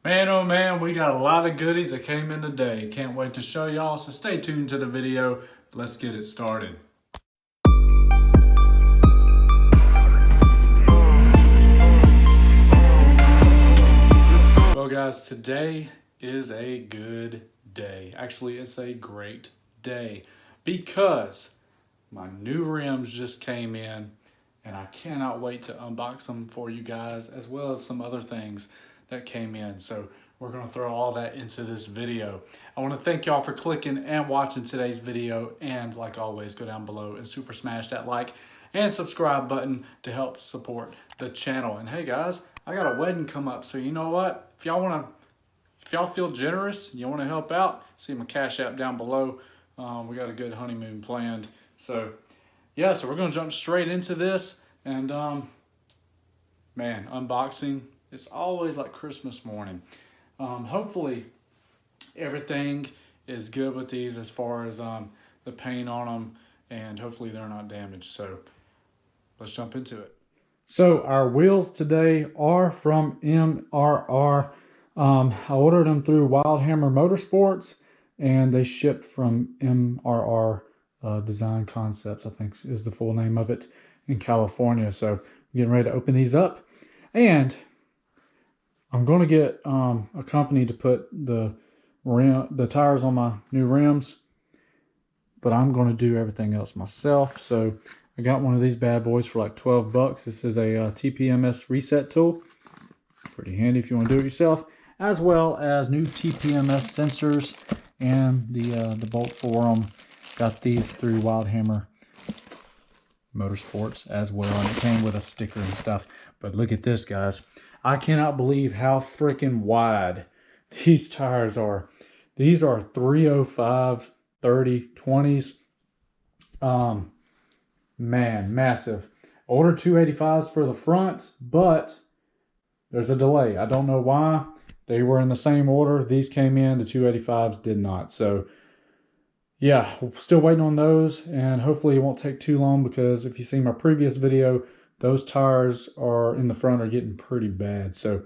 Man, oh man, we got a lot of goodies that came in today. Can't wait to show y'all, so stay tuned to the video. Let's get it started. Well guys, today is a good day. Actually, it's a great day because my new rims just came in and I cannot wait to unbox them for you guys, as well as some other things that came in. So we're going to throw all that into this video. I want to thank y'all for clicking and watching today's video, and like always, go down below and super smash that like and subscribe button to help support the channel. And hey guys, I got a wedding come up, so you know what, if y'all feel generous and you want to help out, see my Cash App down below. We got a good honeymoon planned. So yeah, so we're going to jump straight into this. And man, unboxing, it's always like Christmas morning. Hopefully everything is good with these as far as the paint on them, and hopefully they're not damaged. So let's jump into it. So our wheels today are from MRR. I ordered them through Wild Hammer Motorsports, and they shipped from MRR Design Concepts, I think is the full name of it, in California. So I'm getting ready to open these up, and I'm going to get a company to put the tires on my new rims, but I'm going to do everything else myself. So I got one of these bad boys for like 12 bucks. This is a TPMS reset tool. Pretty handy if you want to do it yourself, as well as new TPMS sensors and the bolt for them. Got these through Wild Hammer Motorsports as well, and it came with a sticker and stuff. But look at this, guys. I cannot believe how freaking wide these tires are. These are 305 30 20s. Man, massive. Ordered 285s for the front, but there's a delay. I don't know why. They were in the same order. These came in, the 285s did not. So yeah, still waiting on those, and hopefully it won't take too long, because if you see my previous video, those tires are in the front are getting pretty bad. So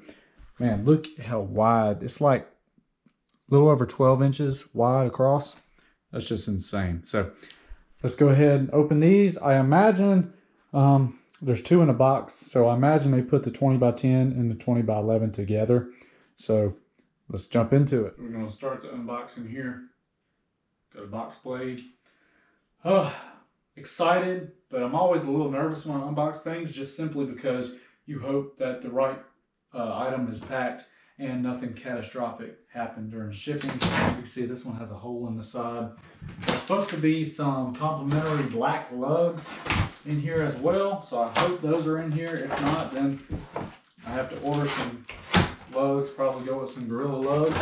man, look how wide. It's like a little over 12 inches wide across. That's just insane. So let's go ahead and open these. I imagine there's two in a box, so I imagine they put the 20 by 10 and the 20 by 11 together. So let's jump into it. We're going to start the unboxing here. Got a box blade. Excited, but I'm always a little nervous when I unbox things, just simply because you hope that the right item is packed and nothing catastrophic happened during shipping. You can see this one has a hole in the side. There's supposed to be some complimentary black lugs in here as well, so I hope those are in here. If not, then I have to order some lugs, probably go with some Gorilla lugs.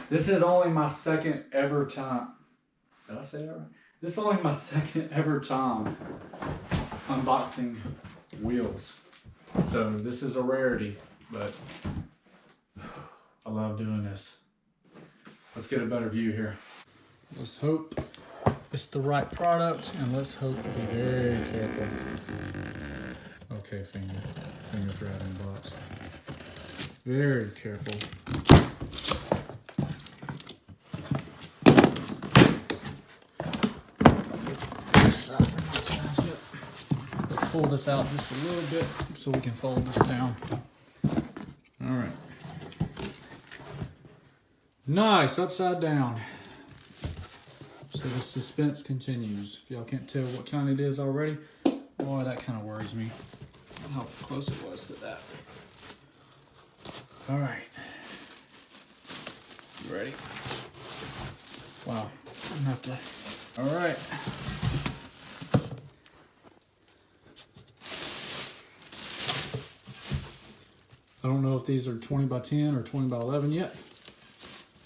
This is only my second ever time. Did I say that right? This is only my second ever time unboxing wheels. So this is a rarity, but I love doing this. Let's get a better view here. Let's hope it's the right product, and let's hope to be very careful. Okay, fingers right in the box. Very careful. Let's pull this out just a little bit so we can fold this down. All right. Nice, upside down. So the suspense continues. If y'all can't tell what kind it is already, boy, that kind of worries me. How close it was to that. All right. You ready? Wow. I'm gonna have to. All right. I don't know if these are 20 by 10 or 20 by 11 yet.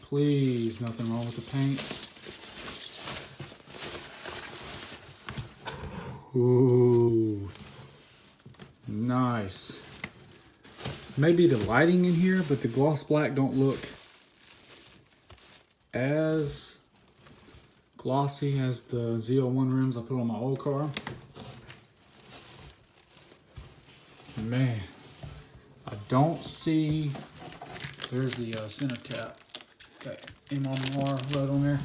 Please, nothing wrong with the paint. Ooh, nice. Maybe the lighting in here, but the gloss black don't look as glossy as the Z01 rims I put on my old car. Man, don't see, there's the center cap. Got MRR right on there.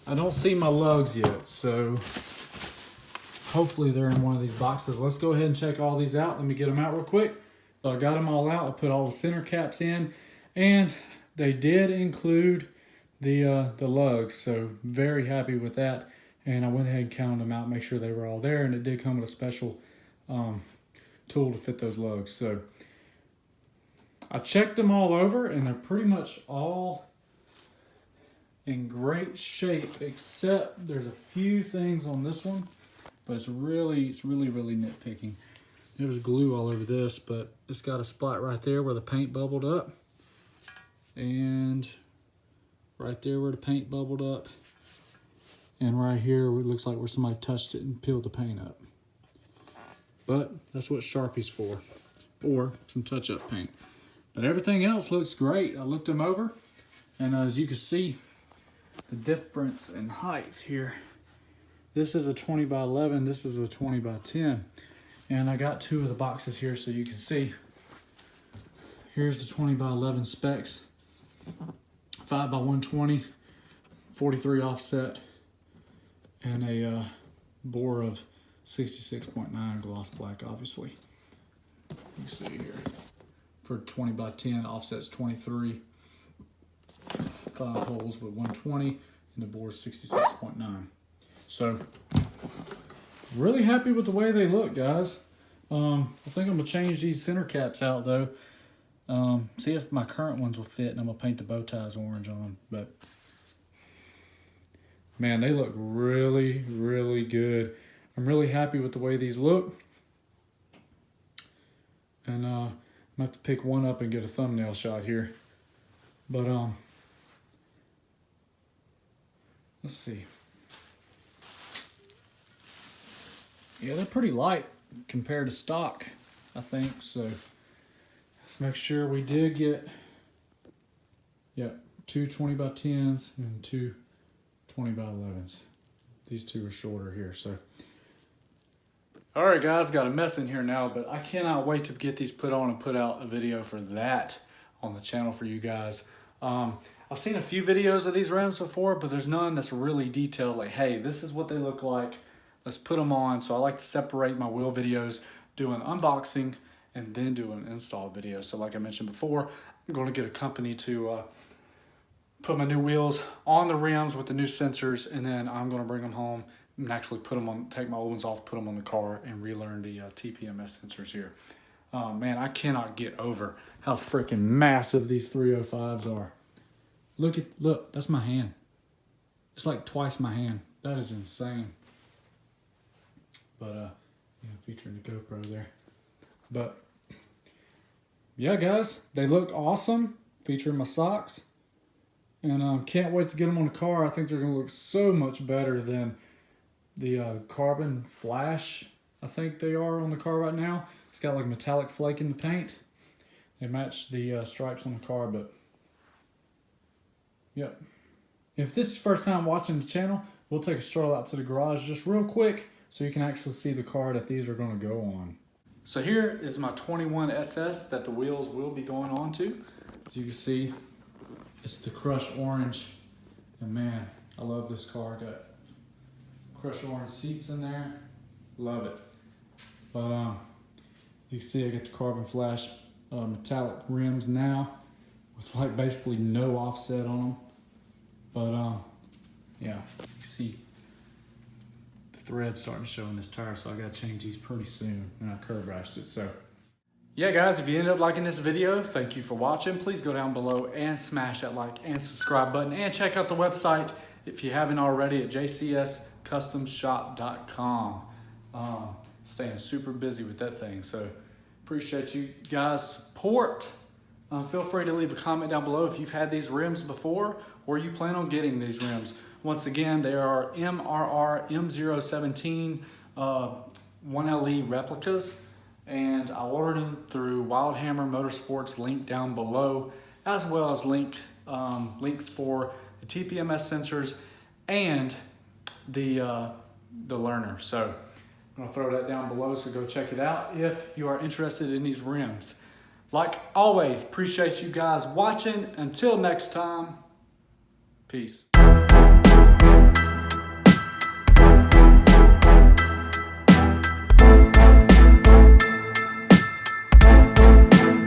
I don't see my lugs yet, so hopefully they're in one of these boxes. Let's go ahead and check all these out. Let me get them out real quick. So I got them all out. I put all the center caps in, and they did include the lugs, so very happy with that. And I went ahead and counted them out, make sure they were all there, and it did come with a special tool to fit those lugs. So I checked them all over, and they're pretty much all in great shape, except there's a few things on this one, but it's really nitpicking. There was glue all over this, but it's got a spot right there where the paint bubbled up, and right there where the paint bubbled up, and right here it looks like where somebody touched it and peeled the paint up. But that's what Sharpie's for, or some touch-up paint. But everything else looks great. I looked them over, and as you can see, the difference in height here. This is a 20 by 11, this is a 20 by 10. And I got two of the boxes here so you can see. Here's the 20 by 11 specs. 5 by 120, 43 offset, and a bore of 66.9 gloss black, obviously. You see here. For 20 by 10, offset's 23. 5 holes with 120, and the bore is 66.9. So, really happy with the way they look, guys. I think I'm gonna change these center caps out though. See if my current ones will fit, and I'm gonna paint the bow ties orange on them. But man, they look really good. I'm really happy with the way these look. And I'm gonna have to pick one up and get a thumbnail shot here. But let's see. Yeah, they're pretty light compared to stock, I think. So let's make sure we did get, yeah, two 20 by 10s and two 20 by 11s. These two are shorter here, so. All right, guys, got a mess in here now, but I cannot wait to get these put on and put out a video for that on the channel for you guys. I've seen a few videos of these rims before, but there's none that's really detailed, like, hey, this is what they look like. Let's put them on. So I like to separate my wheel videos, do an unboxing, and then do an install video. So like I mentioned before, I'm going to get a company to put my new wheels on the rims with the new sensors, and then I'm going to bring them home and actually put them on, take my old ones off, put them on the car, and relearn the TPMS sensors here. Man, I cannot get over how freaking massive these 305s are. Look, that's my hand. It's like twice my hand. That is insane. But yeah, featuring the GoPro there. But yeah, guys, they look awesome. Featuring my socks, and can't wait to get them on the car. I think they're gonna look so much better than the carbon flash. I think they are on the car right now. It's got like metallic flake in the paint. They match the stripes on the car, but yep. If this is your first time watching the channel, we'll take a stroll out to the garage just real quick so you can actually see the car that these are going to go on. So here is my 21 SS that the wheels will be going on to. As you can see, it's the crushed orange. And man, I love this car. Got crushed orange seats in there. Love it. But you can see I got the carbon flash metallic rims now with like basically no offset on them. But yeah, you can see the thread starting to show in this tire, so I gotta change these pretty soon, and I curb rashed it. So yeah, guys, if you ended up liking this video, thank you for watching. Please go down below and smash that like and subscribe button, and check out the website if you haven't already at jcscustomshop.com. Staying super busy with that thing, so appreciate you guys' support. Feel free to leave a comment down below if you've had these rims before or you plan on getting these rims. Once again, they are MRR M017 1LE replicas, and I ordered them through Wildhammer Motorsports, link down below, as well as links for the TPMS sensors and the learner. So I'm gonna throw that down below, so go check it out if you are interested in these rims. Like always, appreciate you guys watching. Until next time, peace.